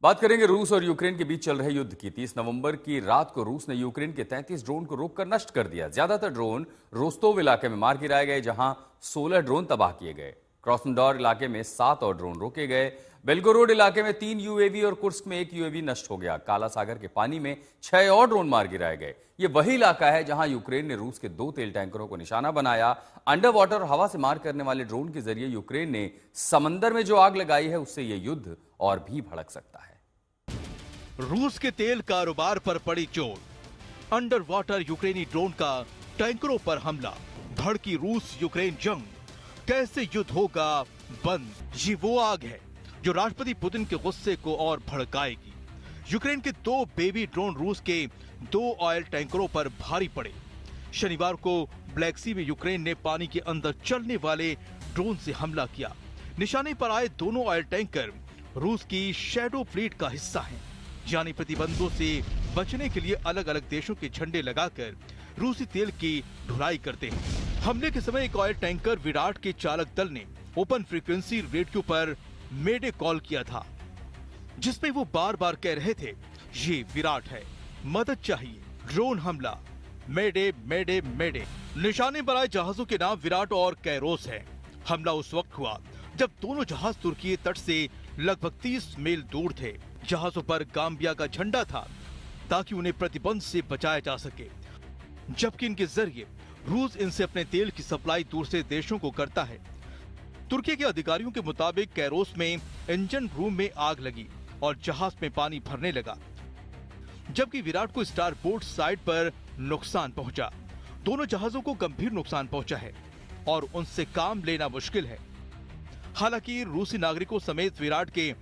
बात करेंगे रूस और यूक्रेन के बीच चल रहे युद्ध की। 30 नवंबर की रात को रूस ने यूक्रेन के 33 ड्रोन को रोककर नष्ट कर दिया। ज्यादातर ड्रोन रोस्तोव इलाके में मार गिराए गए, जहां 16 ड्रोन तबाह किए गए। क्रॉसनडॉर इलाके में 7 और ड्रोन रोके गए। बेल्गोरोड इलाके में 3 यूएवी और कुर्स्क में 1 यूएवी नष्ट हो गया। काला सागर के पानी में 6 और ड्रोन मार गिराए गए। ये वही इलाका है जहां यूक्रेन ने रूस के 2 तेल टैंकरों को निशाना बनाया। अंडर वाटर और हवा से मार करने वाले ड्रोन के जरिए यूक्रेन ने समंदर में जो आग लगाई है, उससे यह युद्ध और भी भड़क सकता है। रूस के तेल कारोबार पर पड़ी चोट। अंडर वाटर यूक्रेनी ड्रोन का टैंकरों पर हमला। भड़की रूस यूक्रेन जंग। कैसे युद्ध होगा बंद? ये वो आग है जो राष्ट्रपति पुतिन के गुस्से को और भड़काएगी। यूक्रेन के 2 बेबी ड्रोन रूस के 2 ऑयल टैंकरों पर भारी पड़े। शनिवार को ब्लैक सी में यूक्रेन ने पानी के अंदर चलने वाले ड्रोन से हमला किया। निशाने पर आए दोनों ऑयल टैंकर रूस की शैडो फ्लीट का हिस्सा हैं, यानी प्रतिबंधों से बचने के लिए अलग अलग देशों के झंडे लगाकर रूसी तेल की ढुलाई करते हैं। हमले के समय एक ऑयल टैंकर विराट के चालक दल ने ओपन फ्रीक्वेंसी रेडियो पर मेडे कॉल किया था, जिसमें वो बार बार कह रहे थे, ये विराट है, मदद चाहिए, ड्रोन हमला, मेडे मेडे मेडे। निशाने पर आए जहाजों के नाम विराट और कैरोस है। हमला उस वक्त हुआ जब दोनों जहाज तुर्की तट से लगभग 30 मील दूर थे। जहाजों पर गाम्बिया का झंडा था ताकि उन्हें प्रतिबंध से बचाया जा सके, जबकि इनके जरिए रूस इनसे अपने तेल की सप्लाई दूसरे देशों को करता है। तुर्की के अधिकारियों के मुताबिक कैरोस में इंजन रूम में आग लगी और जहाज में पानी भरने लगा, जबकि विराट को स्टारबोर्ड साइड पर नुकसान पहुंचा। दोनों जहाजों को गंभीर नुकसान पहुंचा है और उनसे काम लेना मुश्किल है। हालांकि रूसी नागरिकों समेत विराट के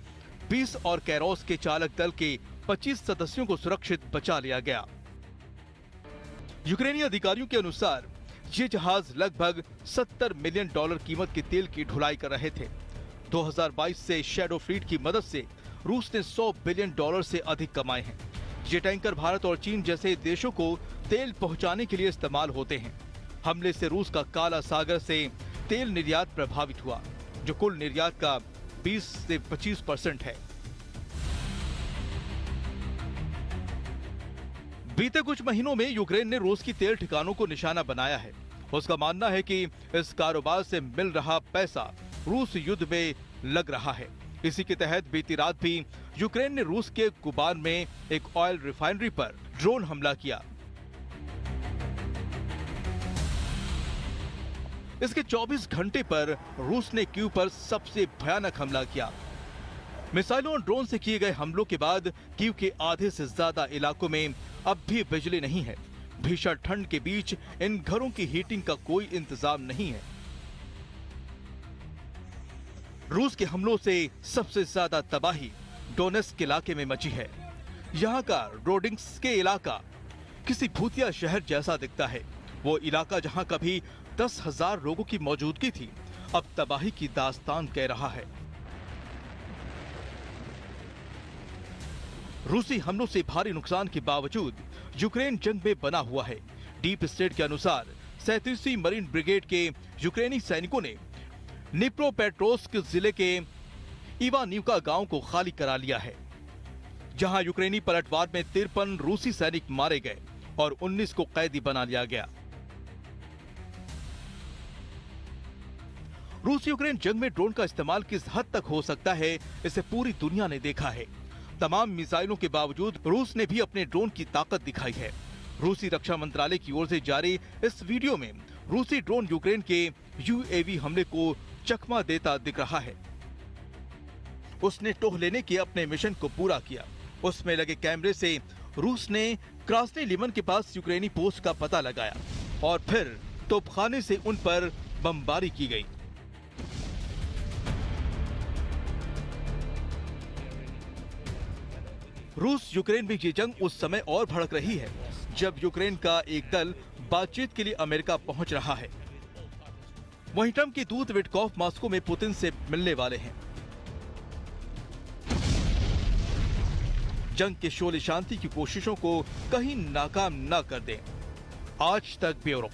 20 और कैरोस के चालक दल के 25 सदस्यों को सुरक्षित बचा लिया गया। यूक्रेनी अधिकारियों के अनुसार ये जहाज लगभग $70 मिलियन कीमत के तेल की ढुलाई कर रहे थे। 2022 से शैडो फ्लीट की मदद से रूस ने $100 बिलियन से अधिक कमाए हैं। ये टैंकर भारत और चीन जैसे देशों को तेल पहुंचाने के लिए इस्तेमाल होते हैं। हमले से रूस का काला सागर से तेल निर्यात प्रभावित हुआ, जो कुल निर्यात का 20 से 25% है। बीते कुछ महीनों में यूक्रेन ने रूस की तेल ठिकानों को निशाना बनाया है। उसका मानना है कि इस कारोबार से मिल रहा पैसा रूस युद्ध में लग रहा है। इसी के तहत बीती रात भी यूक्रेन ने रूस के कुबान में एक ऑयल रिफाइनरी पर ड्रोन हमला किया। इसके 24 घंटे पर रूस ने कीव पर सबसे भयानक हमला किया। मिसाइलों और ड्रोन से किए गए हमलों के बाद कीव के आधे से ज्यादा इलाकों में अब भी बिजली नहीं है। भीषण ठंड के बीच इन घरों की हीटिंग का कोई इंतजाम नहीं है। रूस के हमलों से सबसे ज्यादा तबाही डोनेस्क इलाके में मची है। यहाँ का रोडिंस्क के इलाका किसी भूतिया शहर जैसा दिखता है। वो इलाका जहाँ कभी 10,000 लोगों की मौजूदगी थी, अब तबाही की दास्तान कह रहा है। रूसी हमलों से भारी नुकसान के बावजूद यूक्रेन जंग में बना हुआ है। डीप स्टेट के अनुसार 37वीं मरीन ब्रिगेड के यूक्रेनी सैनिकों ने निप्रोपेट्रोव्स्क जिले के इवानिवका गांव को खाली करा लिया है, जहां यूक्रेनी पलटवार में 53 रूसी सैनिक मारे गए और 19 को कैदी बना लिया गया। रूस यूक्रेन जंग में ड्रोन का इस्तेमाल किस हद तक हो सकता है, इसे पूरी दुनिया ने देखा है। तमाम मिसाइलों के बावजूद रूस ने भी अपने ड्रोन की ताकत दिखाई है। रूसी रक्षा मंत्रालय की ओर से जारी इस वीडियो में रूसी ड्रोन यूक्रेन के यूएवी हमले को चकमा देता दिख रहा है। उसने टोह लेने के अपने मिशन को पूरा किया। उसमें लगे कैमरे से रूस ने क्रास्नी लिमन के पास यूक्रेनी पोस्ट का पता लगाया और फिर तोपखाने से उन पर बमबारी की गई। रूस यूक्रेन में ये जंग उस समय और भड़क रही है जब यूक्रेन का एक दल बातचीत के लिए अमेरिका पहुंच रहा है। वहीं ट्रंप के दूत विटकॉफ मॉस्को में पुतिन से मिलने वाले हैं। जंग के शोले शांति की कोशिशों को कहीं नाकाम न कर दें। आज तक ब्यूरो।